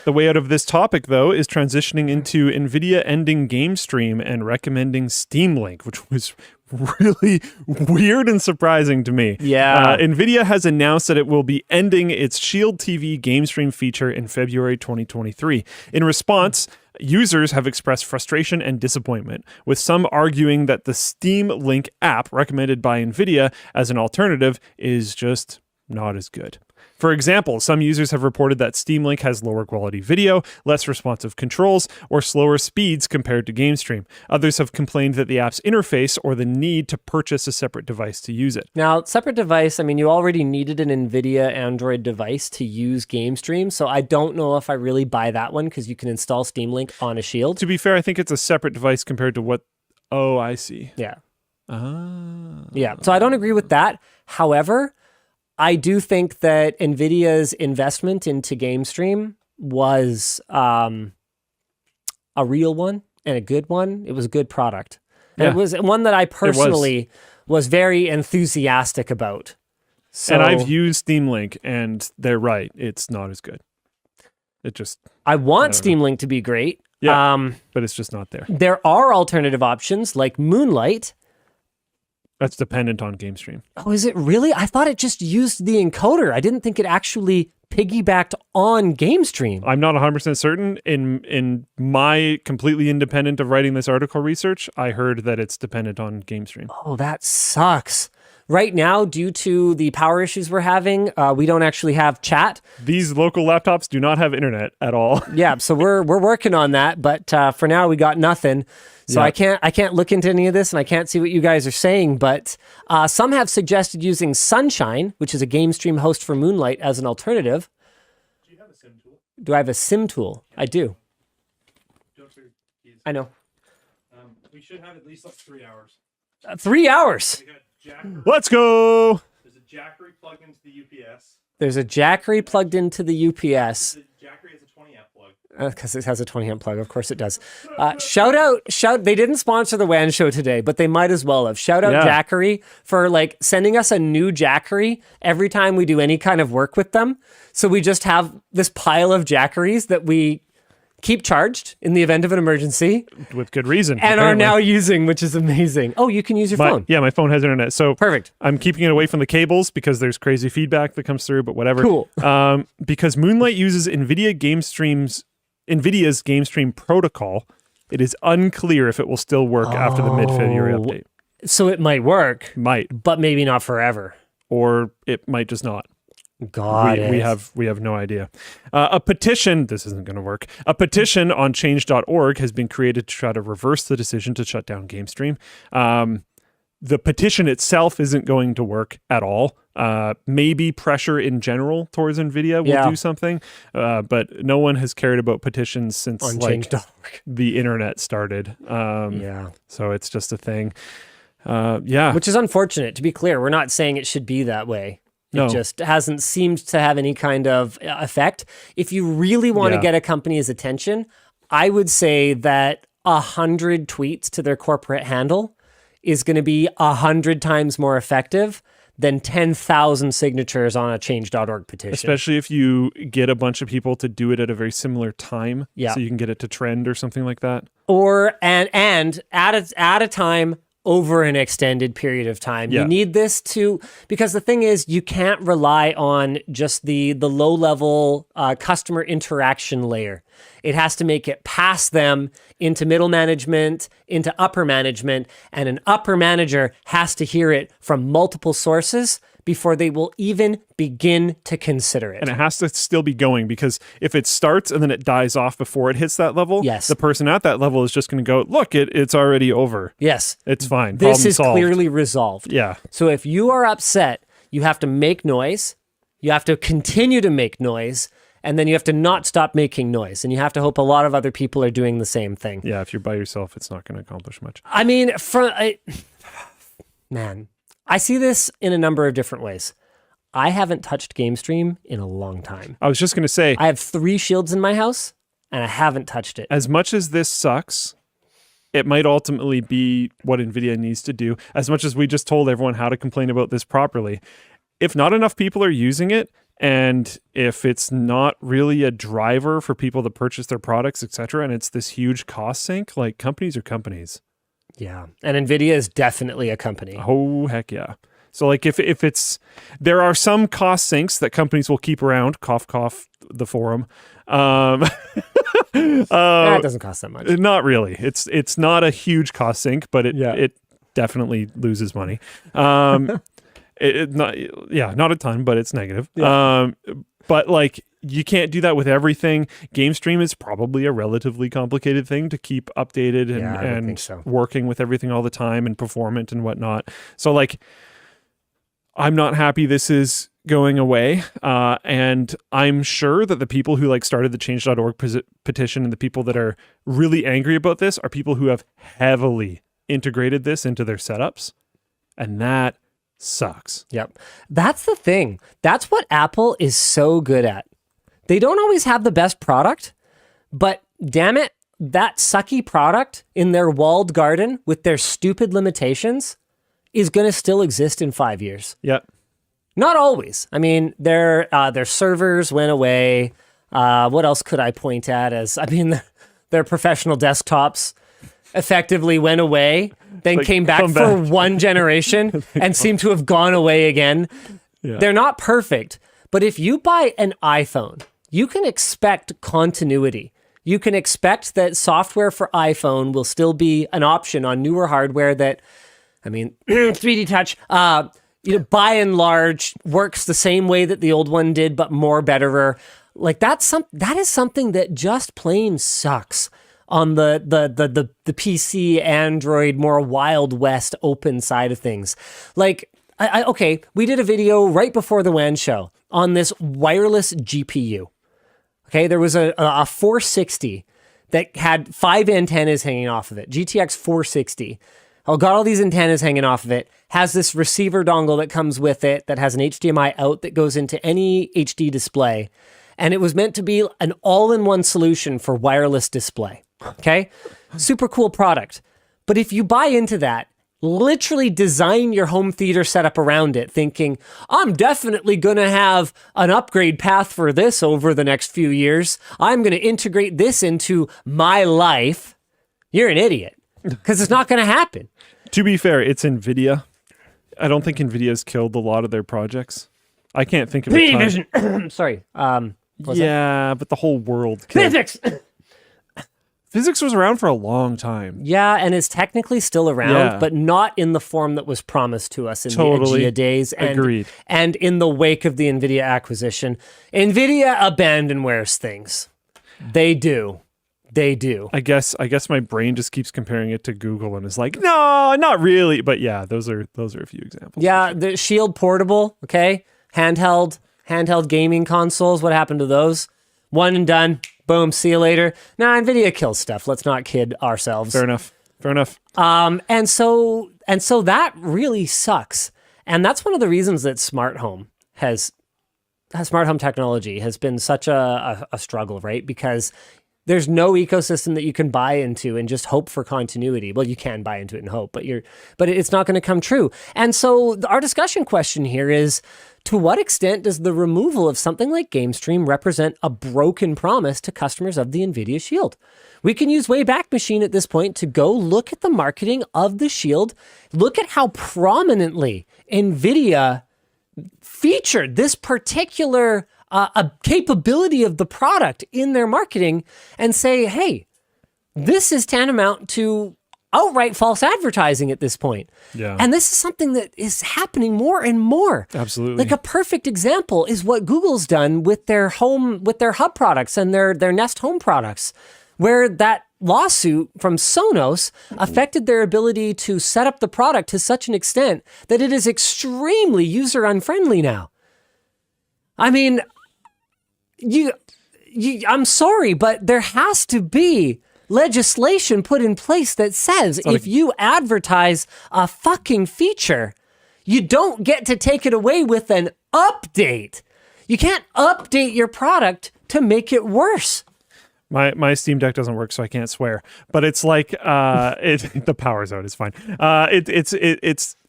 The way out of this topic, though, is transitioning into Nvidia ending game stream and recommending Steam Link, which was really weird and surprising to me. Yeah. Nvidia has announced that it will be ending its Shield TV game stream feature in February 2023. In response, users have expressed frustration and disappointment, with some arguing that the Steam Link app recommended by Nvidia as an alternative is just not as good. For example, some users have reported that Steam Link has lower quality video, less responsive controls, or slower speeds compared to GameStream. Others have complained that the app's interface or the need to purchase a separate device to use it. Now, separate device, I mean, you already needed an Nvidia Android device to use GameStream, so I don't know if I really buy that one because you can install Steam Link on a Shield. To be fair, I think it's a separate device compared to what... Oh, I see. Yeah. Ah. Yeah, so I don't agree with that. However, I do think that NVIDIA's investment into GameStream was a real one and a good one. It was a good product. And Yeah. it was one that I personally was very enthusiastic about. So, And I've used Steam Link, and they're right. It's not as good. It just... I want Steam Link to be great. Yeah, but it's just not there. There are alternative options like Moonlight. That's dependent on GameStream. Oh, is it really? I thought it just used the encoder. I didn't think it actually piggybacked on GameStream. I'm not 100% certain. In my completely independent of writing this article research, I heard that it's dependent on GameStream. Oh, that sucks. Right now, due to the power issues we're having, we don't actually have chat. These local laptops do not have internet at all. Yeah, so we're working on that, but for now we got nothing. So Yeah. I can't look into any of this, and I can't see what you guys are saying. But some have suggested using Sunshine, which is a GameStream host for Moonlight, as an alternative. Do you have a sim tool? Do I have a sim tool? I do. Don't forget these. I know. We should have at least like 3 hours. 3 hours. We got Jackery. Let's go! There's a Jackery plugged into the UPS. There's a Jackery plugged into the UPS. The Jackery has a 20 amp plug. Because it has a 20 amp plug. Of course it does. Shout. They didn't sponsor the WAN show today, but they might as well have. Shout out Yeah. Jackery for like sending us a new Jackery every time we do any kind of work with them. So we just have this pile of Jackeries that we keep charged in the event of an emergency With good reason. and are apparently. now using, which is amazing. Oh, you can use your phone. Yeah, my phone has internet. So Perfect. I'm keeping it away from the cables because there's crazy feedback that comes through, but whatever. Cool. Because Moonlight uses Nvidia's GameStream protocol, it is unclear if it will still work after the mid-February update. So it might work, Might, but maybe not forever. or it might just not. Got it. We have no idea. A petition, this isn't going to work. A petition on change.org has been created to try to reverse the decision to shut down GameStream. The petition itself isn't going to work at all. Maybe pressure in general towards Nvidia will do something, but no one has cared about petitions since On like change.org. the internet started. So it's just a thing. Which is unfortunate. To be clear, we're not saying it should be that way. No. It just hasn't seemed to have any kind of effect. If you really want to get a company's attention, I would say that 100 tweets to their corporate handle is going to be 100 times more effective than 10,000 signatures on a change.org petition. Especially if you get a bunch of people to do it at a very similar time, Yeah. so you can get it to trend or something like that. Or and at a time over an extended period of time. Yeah. You need this to, because the thing is, you can't rely on just the low level customer interaction layer. It has to make it past them into middle management, into upper management, and an upper manager has to hear it from multiple sources before they will even begin to consider it. And it has to still be going, because if it starts and then it dies off before it hits that level, Yes. the person at that level is just going to go, look, it's already over. Yes. It's fine. This Problem is solved. clearly resolved. Yeah. So if you are upset, you have to make noise, you have to continue to make noise, and then you have to not stop making noise. And you have to hope a lot of other people are doing the same thing. Yeah, if you're by yourself, it's not going to accomplish much. I mean, man, I see this in a number of different ways. I haven't touched GameStream in a long time. I was just going to say, I have 3 shields in my house, and I haven't touched it. as much as this sucks, it might ultimately be what NVIDIA needs to do. As much as we just told everyone how to complain about this properly, if not enough people are using it, And if it's not really a driver for people to purchase their products, etc., and it's this huge cost sink, like companies are companies. Yeah. And Nvidia is definitely a company. Oh, heck yeah. So like if it's, there are some cost sinks that companies will keep around, cough, cough, the forum. It doesn't cost that much. Not really. It's not a huge cost sink, but it definitely loses money. Not a ton, but it's negative. Yeah. But like you can't do that with everything. GameStream is probably a relatively complicated thing to keep updated and so. working with everything all the time and performant and whatnot. So like, I'm not happy this is going away. And I'm sure that the people who like started the change.org petition and the people that are really angry about this are people who have heavily integrated this into their setups. And that sucks. Yep. That's the thing. That's what Apple is so good at. They don't always have the best product, but damn it, that sucky product in their walled garden with their stupid limitations is going to still exist in 5 years. Yep. Not always. I mean, their servers went away. What else could I point at their professional desktops effectively went away, then came back for one generation and seem to have gone away again. Yeah. They're not perfect, but if you buy an iPhone, you can expect continuity. You can expect that software for iPhone will still be an option on newer hardware that, 3D Touch, by and large, works the same way that the old one did, but more betterer. Like that is something that just plain sucks on the PC, Android, more Wild West open side of things. Like, we did a video right before the WAN show on this wireless GPU. Okay, there was a 460 that had 5 antennas hanging off of it. GTX 460. Got all these antennas hanging off of it, has this receiver dongle that comes with it that has an HDMI out that goes into any HD display. And it was meant to be an all-in-one solution for wireless display. Okay? Super cool product. But if you buy into that, literally design your home theater setup around it, thinking, I'm definitely going to have an upgrade path for this over the next few years. I'm going to integrate this into my life. You're an idiot. Because it's not going to happen. To be fair, it's Nvidia. I don't think Nvidia's killed a lot of their projects. I can't think of a time. Sorry. But the whole world killed. Physics! Physics was around for a long time. Yeah, and is technically still around, but not in the form that was promised to us in the Agea days. Agreed. And in the wake of the Nvidia acquisition. Nvidia abandonwares things. They do. They do. I guess my brain just keeps comparing it to Google and is like, no, not really. But yeah, those are a few examples. Yeah, the Shield Portable, okay? Handheld gaming consoles. What happened to those? One and done. Boom, see you later. Nah, Nvidia kills stuff. Let's not kid ourselves. Fair enough. And so that really sucks. And that's one of the reasons that smart home technology has been such a struggle, right? Because there's no ecosystem that you can buy into and just hope for continuity. Well, you can buy into it and hope, but it's not going to come true. And so our discussion question here is, to what extent does the removal of something like GameStream represent a broken promise to customers of the Nvidia Shield? We can use Wayback Machine at this point to go look at the marketing of the Shield, look at how prominently Nvidia featured this particular a capability of the product in their marketing and say, hey, this is tantamount to outright false advertising at this point. Yeah. And this is something that is happening more and more. Absolutely. Like a perfect example is what Google's done with their Hub products and their Nest Home products, where that lawsuit from Sonos affected their ability to set up the product to such an extent that it is extremely user unfriendly now. I mean, I'm sorry, but there has to be legislation put in place that says if you advertise a fucking feature, you don't get to take it away with an update. You can't update your product to make it worse. My Steam Deck doesn't work, so I can't swear. But it's like the power's out. It's fine.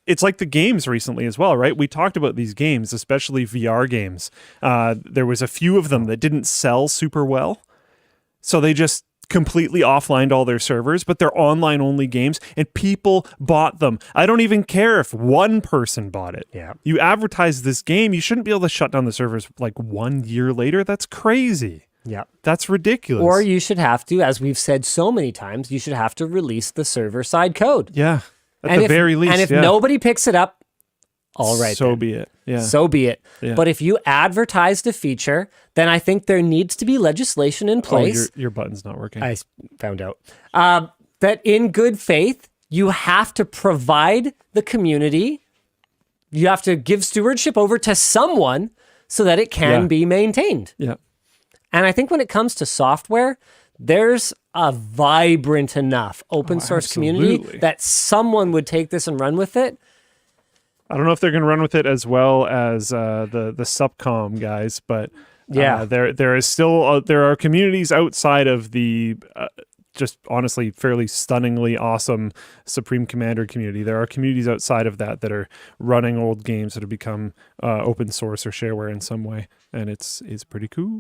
it's like the games recently as well, right? We talked about these games, especially VR games. There was a few of them that didn't sell super well, so they just completely offlined all their servers, but they're online only games and people bought them. I don't even care if one person bought it. Yeah. You advertise this game, you shouldn't be able to shut down the servers like 1 year later. That's crazy. Yeah. That's ridiculous. Or you should have to, as we've said so many times, you should have to release the server side code. yeah, at the very least. And if yeah. nobody picks it up, all right. so then. be it. Yeah. So be it. Yeah. But if you advertised a feature, then I think there needs to be legislation in place. your button's not working. I found out that in good faith, you have to provide the community, you have to give stewardship over to someone so that it can Yeah. be maintained. yeah. And I think when it comes to software, there's a vibrant enough open source community absolutely. that someone would take this and run with it. I don't know if they're going to run with it as well as the Subcom guys, but Yeah. there is still there are communities outside of the just honestly fairly stunningly awesome Supreme Commander community. There are communities outside of that that are running old games that have become open source or shareware in some way, and it's pretty cool.